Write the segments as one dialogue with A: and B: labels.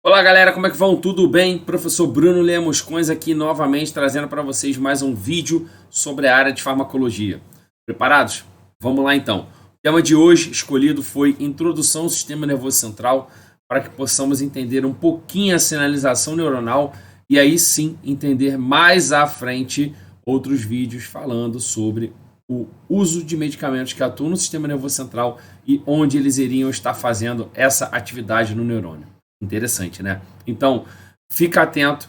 A: Olá galera, como é que vão? Tudo bem? Professor Bruno Lemos Cões aqui novamente trazendo para vocês mais um vídeo sobre a área de farmacologia. Preparados? Vamos lá então. O tema de hoje escolhido foi Introdução ao Sistema Nervoso Central, para que possamos entender um pouquinho a sinalização neuronal e aí sim entender mais à frente outros vídeos falando sobre o uso de medicamentos que atuam no sistema nervoso central e onde eles iriam estar fazendo essa atividade no neurônio. Interessante, né? Então, fica atento.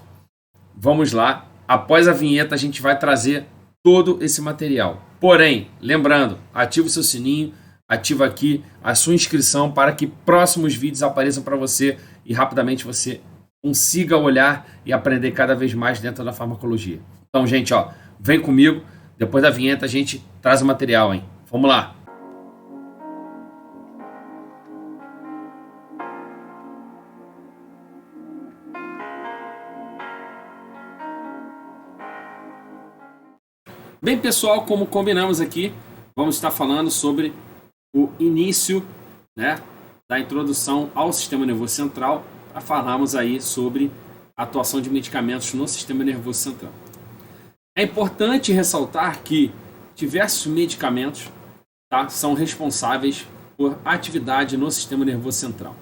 A: Vamos lá. Após a vinheta, a gente vai trazer todo esse material. Porém, lembrando, ativa o seu sininho, ativa aqui a sua inscrição para que próximos vídeos apareçam para você e rapidamente você consiga olhar e aprender cada vez mais dentro da farmacologia. Então, gente, ó, vem comigo. Depois da vinheta, a gente traz o material, hein? Vamos lá. Bem, pessoal, como combinamos aqui, vamos estar falando sobre o início, né, da introdução ao sistema nervoso central, para falarmos aí sobre a atuação de medicamentos no sistema nervoso central. É importante ressaltar que diversos medicamentos, tá, são responsáveis por atividade no sistema nervoso central.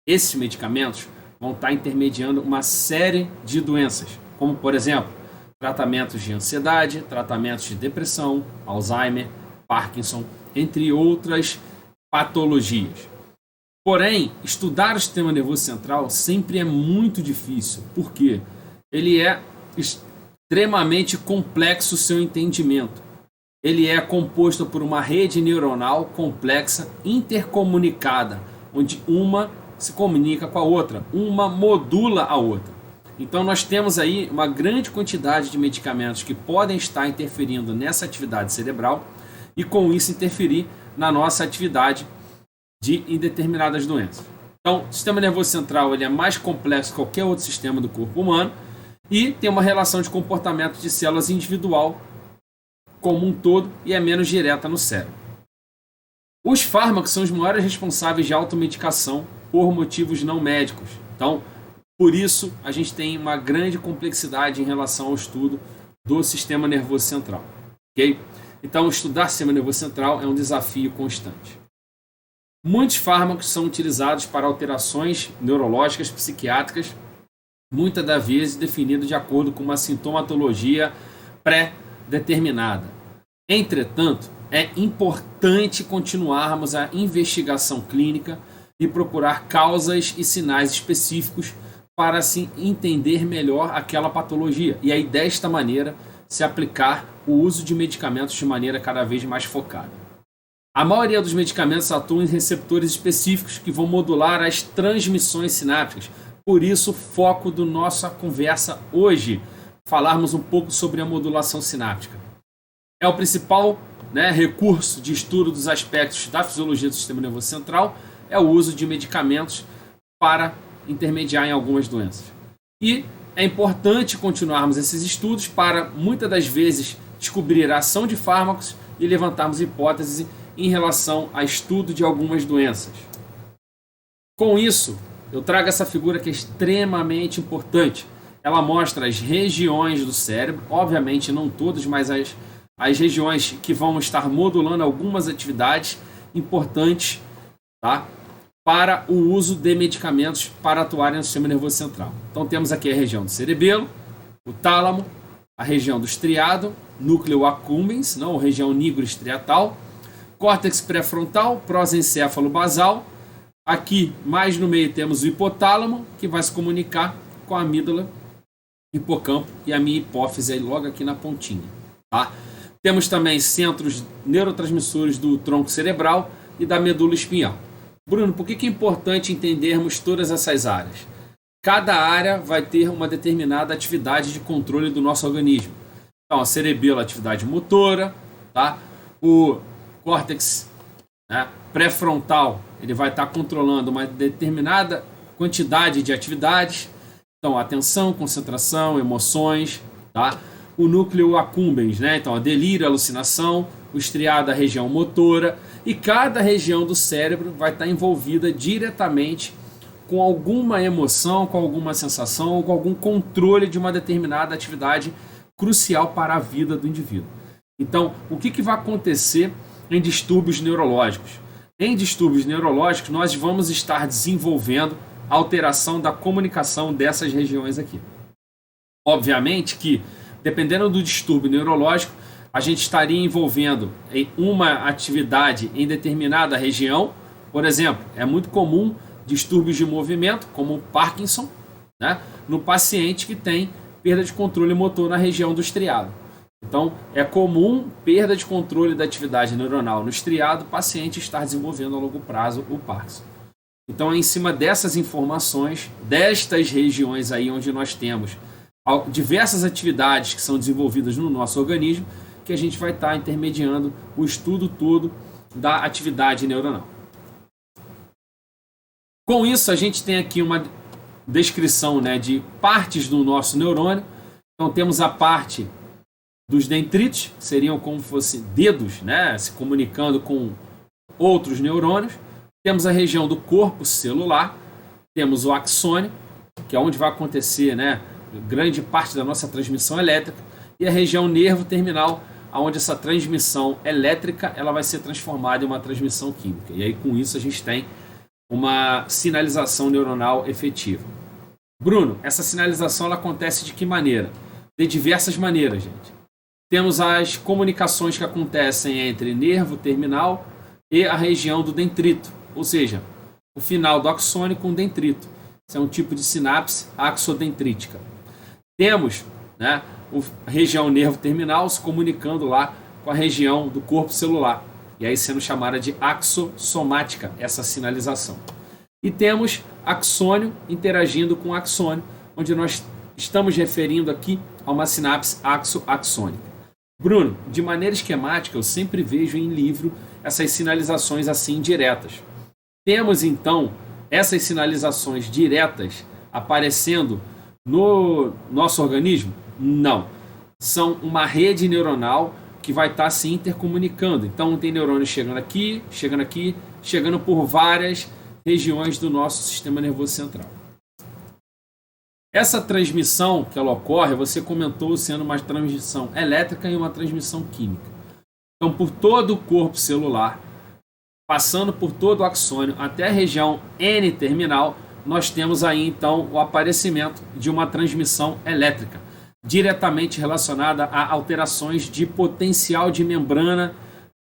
A: Esses medicamentos vão estar intermediando uma série de doenças, como, por exemplo, tratamentos de ansiedade, tratamentos de depressão, Alzheimer, Parkinson, entre outras patologias. Porém, estudar o sistema nervoso central sempre é muito difícil, porque ele é extremamente complexo o seu entendimento. Ele é composto por uma rede neuronal complexa, intercomunicada, onde uma se comunica com a outra, uma modula a outra. Então nós temos aí uma grande quantidade de medicamentos que podem estar interferindo nessa atividade cerebral e com isso interferir na nossa atividade em determinadas doenças. Então o sistema nervoso central ele é mais complexo que qualquer outro sistema do corpo humano e tem uma relação de comportamento de células individual como um todo e é menos direta no cérebro. Os fármacos são os maiores responsáveis de automedicação por motivos não médicos. Então, por isso, a gente tem uma grande complexidade em relação ao estudo do sistema nervoso central. Okay? Então, estudar o sistema nervoso central é um desafio constante. Muitos fármacos são utilizados para alterações neurológicas, psiquiátricas, muitas das vezes definidos de acordo com uma sintomatologia pré-determinada. Entretanto, é importante continuarmos a investigação clínica e procurar causas e sinais específicos para assim entender melhor aquela patologia e aí desta maneira se aplicar o uso de medicamentos de maneira cada vez mais focada. A maioria dos medicamentos atuam em receptores específicos que vão modular as transmissões sinápticas. Por isso, o foco da nossa conversa hoje, falarmos um pouco sobre a modulação sináptica. É o principal, recurso de estudo dos aspectos da fisiologia do sistema nervoso central, é o uso de medicamentos para intermediar em algumas doenças. E é importante continuarmos esses estudos para, muitas das vezes, descobrir a ação de fármacos e levantarmos hipóteses em relação a estudo de algumas doenças. Com isso, eu trago essa figura que é extremamente importante. Ela mostra as regiões do cérebro, obviamente não todas, mas as regiões que vão estar modulando algumas atividades importantes, tá? Para o uso de medicamentos para atuarem no sistema nervoso central. Então temos aqui a região do cerebelo, o tálamo, a região do estriado, núcleo accumbens, não, região nigroestriatal, córtex pré-frontal, prosencéfalo basal. Aqui, mais no meio, temos o hipotálamo, que vai se comunicar com a amígdala, hipocampo e a minha hipófise aí logo aqui na pontinha. Tá? Temos também centros neurotransmissores do tronco cerebral e da medula espinhal. Bruno, por que é importante entendermos todas essas áreas? Cada área vai ter uma determinada atividade de controle do nosso organismo. Então, a cerebelo, atividade motora, tá? O córtex pré-frontal, ele vai estar controlando uma determinada quantidade de atividades. Então, atenção, concentração, emoções, tá? O núcleo accumbens, então a delírio, alucinação, o estriado, a região motora, e cada região do cérebro vai estar envolvida diretamente com alguma emoção, com alguma sensação ou com algum controle de uma determinada atividade crucial para a vida do indivíduo. Então, o que vai acontecer em distúrbios neurológicos? Em distúrbios neurológicos, nós vamos estar desenvolvendo alteração da comunicação dessas regiões aqui. Obviamente que, dependendo do distúrbio neurológico, a gente estaria envolvendo em uma atividade em determinada região. Por exemplo, é muito comum distúrbios de movimento, como o Parkinson, né, no paciente que tem perda de controle motor na região do estriado. Então, é comum perda de controle da atividade neuronal no estriado, o paciente estar desenvolvendo a longo prazo o Parkinson. Então, é em cima dessas informações, destas regiões aí onde nós temos diversas atividades que são desenvolvidas no nosso organismo, que a gente vai estar intermediando o estudo todo da atividade neuronal. Com isso, a gente tem aqui uma descrição, né, de partes do nosso neurônio. Então, temos a parte dos dendritos, que seriam como se fossem dedos, né, se comunicando com outros neurônios. Temos a região do corpo celular, temos o axônio, que é onde vai acontecer, né, grande parte da nossa transmissão elétrica, e a região nervo terminal, onde essa transmissão elétrica ela vai ser transformada em uma transmissão química. E aí, com isso, a gente tem uma sinalização neuronal efetiva. Bruno, essa sinalização ela acontece de que maneira? De diversas maneiras, gente. Temos as comunicações que acontecem entre nervo terminal e a região do dendrito, ou seja, o final do axônio com o dendrito. Isso é um tipo de sinapse axodendrítica. Temos, né, a região nervo terminal se comunicando lá com a região do corpo celular, e aí sendo chamada de axossomática, essa sinalização. E temos axônio interagindo com axônio, onde nós estamos referindo aqui a uma sinapse axo-axônica. Bruno, de maneira esquemática, eu sempre vejo em livro essas sinalizações assim diretas. Temos então essas sinalizações diretas aparecendo no nosso organismo? Não. São uma rede neuronal que vai estar se intercomunicando. Então tem neurônios chegando aqui, chegando por várias regiões do nosso sistema nervoso central. Essa transmissão que ela ocorre, você comentou sendo uma transmissão elétrica e uma transmissão química. Então, por todo o corpo celular, passando por todo o axônio até a região N-terminal, nós temos aí então o aparecimento de uma transmissão elétrica, diretamente relacionada a alterações de potencial de membrana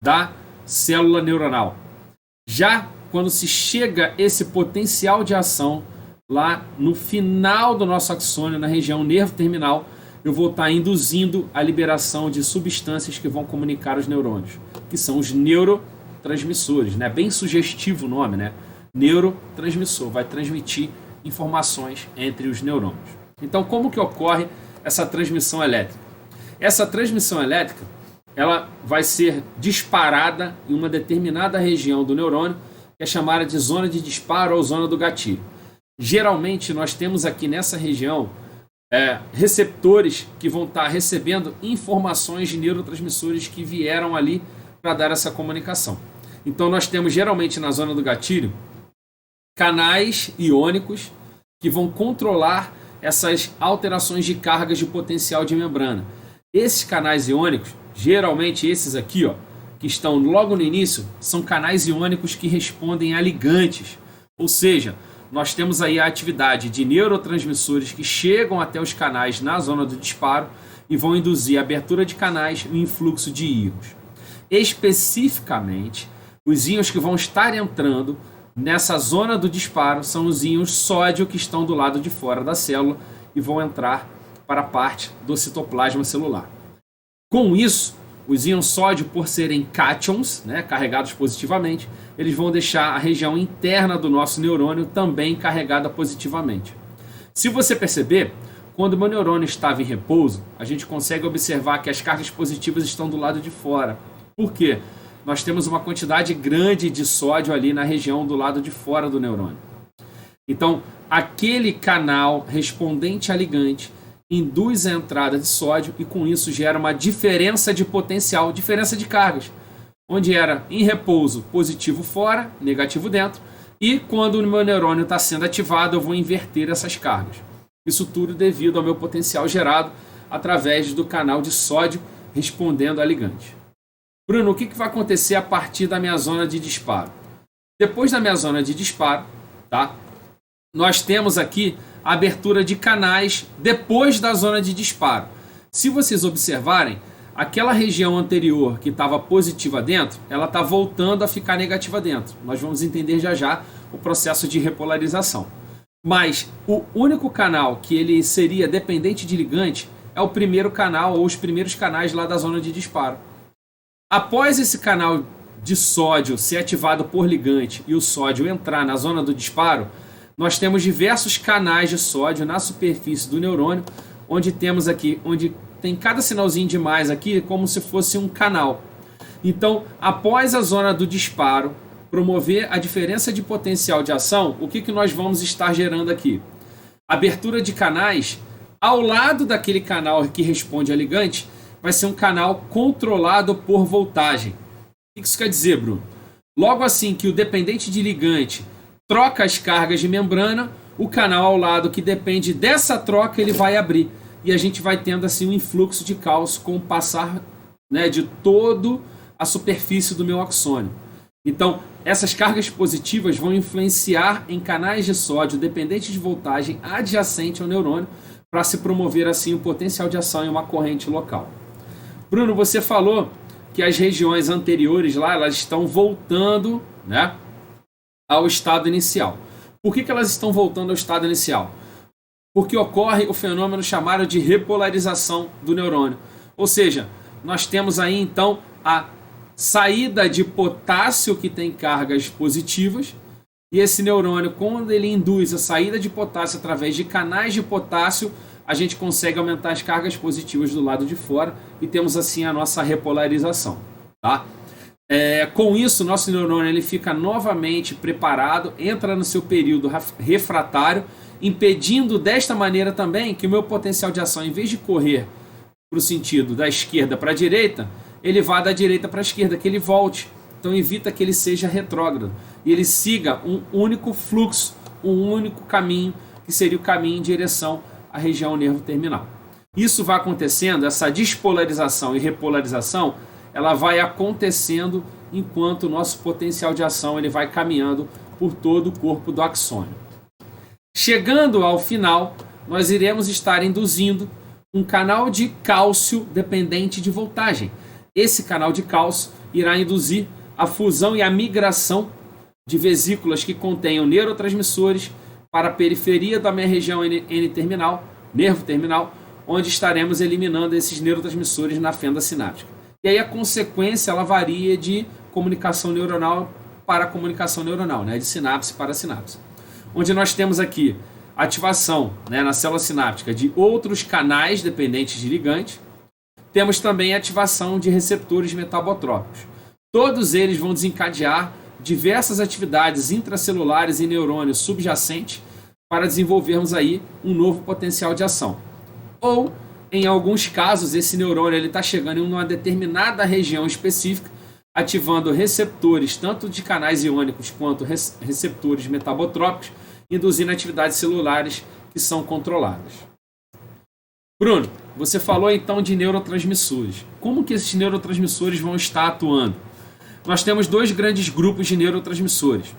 A: da célula neuronal. Já quando se chega esse potencial de ação lá no final do nosso axônio, na região nervo terminal, eu vou estar induzindo a liberação de substâncias que vão comunicar os neurônios, que são os neurotransmissores, né? Bem sugestivo o nome, né? Neurotransmissor, vai transmitir informações entre os neurônios. Então, como que ocorre essa transmissão elétrica? Essa transmissão elétrica, ela vai ser disparada em uma determinada região do neurônio, que é chamada de zona de disparo ou zona do gatilho. Geralmente, nós temos aqui nessa região receptores que vão estar recebendo informações de neurotransmissores que vieram ali para dar essa comunicação. Então, nós temos geralmente na zona do gatilho canais iônicos que vão controlar essas alterações de cargas de potencial de membrana. Esses canais iônicos, geralmente esses aqui, ó, que estão logo no início, são canais iônicos que respondem a ligantes. Ou seja, nós temos aí a atividade de neurotransmissores que chegam até os canais na zona do disparo e vão induzir a abertura de canais e o influxo de íons. Especificamente, os íons que vão estar entrando nessa zona do disparo são os íons sódio que estão do lado de fora da célula e vão entrar para a parte do citoplasma celular. Com isso, os íons sódio, por serem cátions, né, carregados positivamente, eles vão deixar a região interna do nosso neurônio também carregada positivamente. Se você perceber, quando o meu neurônio estava em repouso, a gente consegue observar que as cargas positivas estão do lado de fora. Por quê? Nós temos uma quantidade grande de sódio ali na região do lado de fora do neurônio. Então, aquele canal respondente a ligante induz a entrada de sódio e com isso gera uma diferença de potencial, diferença de cargas, onde era em repouso positivo fora, negativo dentro, E quando o meu neurônio está sendo ativado, eu vou inverter essas cargas. Isso tudo devido ao meu potencial gerado através do canal de sódio respondendo a ligante. Bruno, o que vai acontecer a partir da minha zona de disparo? Depois da minha zona de disparo, tá? Nós temos aqui a abertura de canais depois da zona de disparo. Se vocês observarem, aquela região anterior que estava positiva dentro, ela está voltando a ficar negativa dentro. Nós vamos entender já já o processo de repolarização. Mas o único canal que ele seria dependente de ligante é o primeiro canal ou os primeiros canais lá da zona de disparo. Após esse canal de sódio ser ativado por ligante e o sódio entrar na zona do disparo, nós temos diversos canais de sódio na superfície do neurônio, onde temos aqui, onde tem cada sinalzinho de mais aqui, como se fosse um canal. Então, após a zona do disparo promover a diferença de potencial de ação, o que nós vamos estar gerando aqui? Abertura de canais. Ao lado daquele canal que responde a ligante, vai ser um canal controlado por voltagem. O que isso quer dizer, Bruno? Logo assim que o dependente de ligante troca as cargas de membrana, o canal ao lado que depende dessa troca, ele vai abrir. E a gente vai tendo assim um influxo de cálcio com o passar, né, de toda a superfície do meu axônio. Então, essas cargas positivas vão influenciar em canais de sódio dependentes de voltagem adjacente ao neurônio para se promover assim o potencial de ação em uma corrente local. Bruno, você falou que as regiões anteriores lá, elas estão voltando, né, ao estado inicial. Por que elas estão voltando ao estado inicial? Porque ocorre o fenômeno chamado de repolarização do neurônio. Ou seja, nós temos aí então a saída de potássio que tem cargas positivas, e esse neurônio, quando ele induz a saída de potássio através de canais de potássio, a gente consegue aumentar as cargas positivas do lado de fora e temos assim a nossa repolarização, tá? Com isso, nosso neurônio ele fica novamente preparado, entra no seu período refratário, impedindo desta maneira também que o meu potencial de ação, em vez de correr para o sentido da esquerda para a direita, ele vá da direita para a esquerda, que ele volte. Então evita que ele seja retrógrado e ele siga um único fluxo, um único caminho, que seria o caminho em direção à região nervo terminal. Isso vai acontecendo, essa despolarização e repolarização, ela vai acontecendo enquanto o nosso potencial de ação ele vai caminhando por todo o corpo do axônio. Chegando ao final, nós iremos estar induzindo um canal de cálcio dependente de voltagem. Esse canal de cálcio irá induzir a fusão e a migração de vesículas que contenham neurotransmissores para a periferia da minha região N-terminal, nervo terminal, onde estaremos eliminando esses neurotransmissores na fenda sináptica. E aí a consequência ela varia de comunicação neuronal para comunicação neuronal, né? De sinapse para sinapse. Onde nós temos aqui ativação, né, na célula sináptica de outros canais dependentes de ligante. Temos também a ativação de receptores metabotrópicos. Todos eles vão desencadear diversas atividades intracelulares e neurônios subjacentes para desenvolvermos aí um novo potencial de ação. Ou, em alguns casos, esse neurônio está chegando em uma determinada região específica, ativando receptores tanto de canais iônicos quanto receptores metabotrópicos, induzindo atividades celulares que são controladas. Bruno, você falou então de neurotransmissores. Como que esses neurotransmissores vão estar atuando? Nós temos dois grandes grupos de neurotransmissores.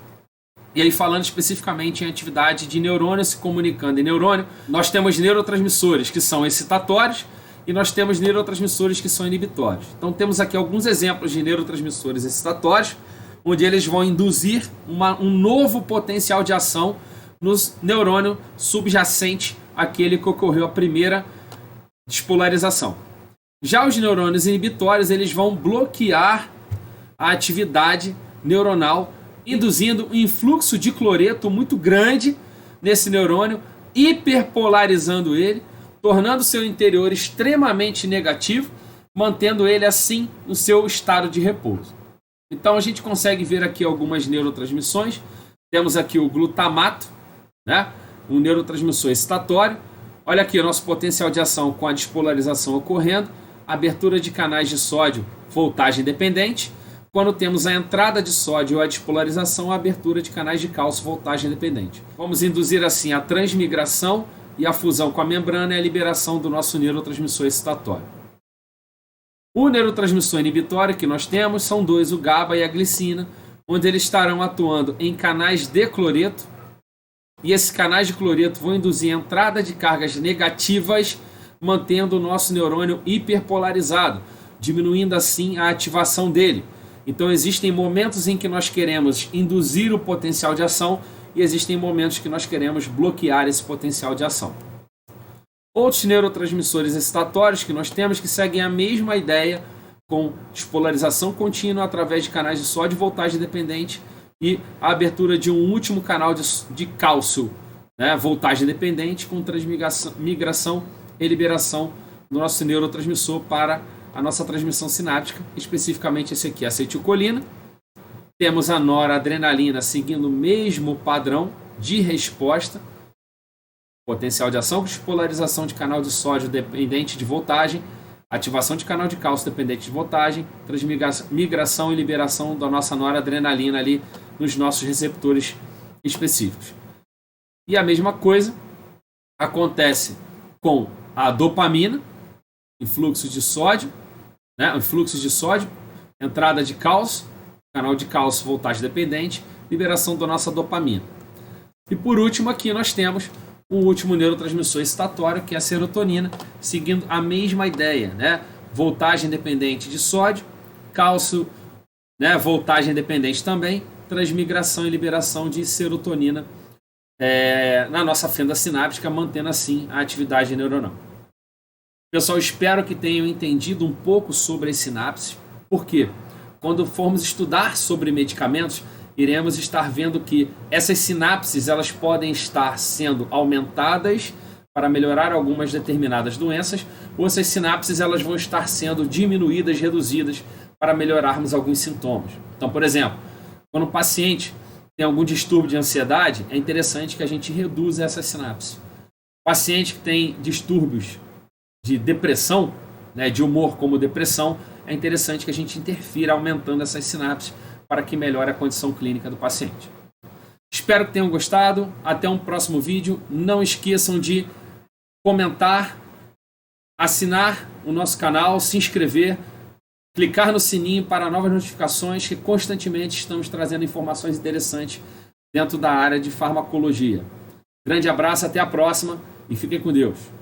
A: E aí, falando especificamente em atividade de neurônio se comunicando em neurônio, nós temos neurotransmissores que são excitatórios e nós temos neurotransmissores que são inibitórios. Então, temos aqui alguns exemplos de neurotransmissores excitatórios, onde eles vão induzir um novo potencial de ação nos neurônio subjacente àquele que ocorreu a primeira despolarização. Já os neurônios inibitórios, eles vão bloquear a atividade neuronal, induzindo um influxo de cloreto muito grande nesse neurônio, hiperpolarizando ele, tornando seu interior extremamente negativo, mantendo ele assim no seu estado de repouso. Então a gente consegue ver aqui algumas neurotransmissões. Temos aqui o glutamato, né? Um neurotransmissor excitatório. Olha aqui o nosso potencial de ação com a despolarização ocorrendo, abertura de canais de sódio, voltagem dependente, quando temos a entrada de sódio ou a despolarização, a abertura de canais de cálcio voltagem dependente. Vamos induzir assim a transmigração e a fusão com a membrana e a liberação do nosso neurotransmissor excitatório. O neurotransmissor inibitório que nós temos são dois, o GABA e a glicina, onde eles estarão atuando em canais de cloreto, e esses canais de cloreto vão induzir a entrada de cargas negativas, mantendo o nosso neurônio hiperpolarizado, diminuindo assim a ativação dele. Então existem momentos em que nós queremos induzir o potencial de ação e existem momentos que nós queremos bloquear esse potencial de ação. Outros neurotransmissores excitatórios que nós temos que seguem a mesma ideia, com despolarização contínua através de canais de sódio e voltagem dependente e a abertura de um último canal de cálcio, né, voltagem dependente, com transmigração e liberação do nosso neurotransmissor para a nossa transmissão sináptica, especificamente esse aqui, a acetilcolina. Temos a noradrenalina seguindo o mesmo padrão de resposta, potencial de ação com despolarização de canal de sódio dependente de voltagem, ativação de canal de cálcio dependente de voltagem, transmigração e liberação da nossa noradrenalina ali nos nossos receptores específicos. E a mesma coisa acontece com a dopamina, influxo de sódio, entrada de cálcio, canal de cálcio, voltagem dependente, liberação da nossa dopamina. E por último aqui nós temos o último neurotransmissor excitatório, que é a serotonina, seguindo a mesma ideia, né? Voltagem dependente de sódio, cálcio, né? Voltagem dependente também, transmigração e liberação de serotonina na nossa fenda sináptica, mantendo assim a atividade neuronal. Pessoal, espero que tenham entendido um pouco sobre as sinapses, porque quando formos estudar sobre medicamentos, iremos estar vendo que essas sinapses elas podem estar sendo aumentadas para melhorar algumas determinadas doenças, ou essas sinapses elas vão estar sendo diminuídas, reduzidas para melhorarmos alguns sintomas. Então, por exemplo, quando o paciente tem algum distúrbio de ansiedade, é interessante que a gente reduza essas sinapses. O paciente que tem distúrbios de depressão, né, de humor como depressão, é interessante que a gente interfira aumentando essas sinapses para que melhore a condição clínica do paciente. Espero que tenham gostado. Até um próximo vídeo. Não esqueçam de comentar, assinar o nosso canal, se inscrever, clicar no sininho para novas notificações, que constantemente estamos trazendo informações interessantes dentro da área de farmacologia. Grande abraço, até a próxima e fiquem com Deus.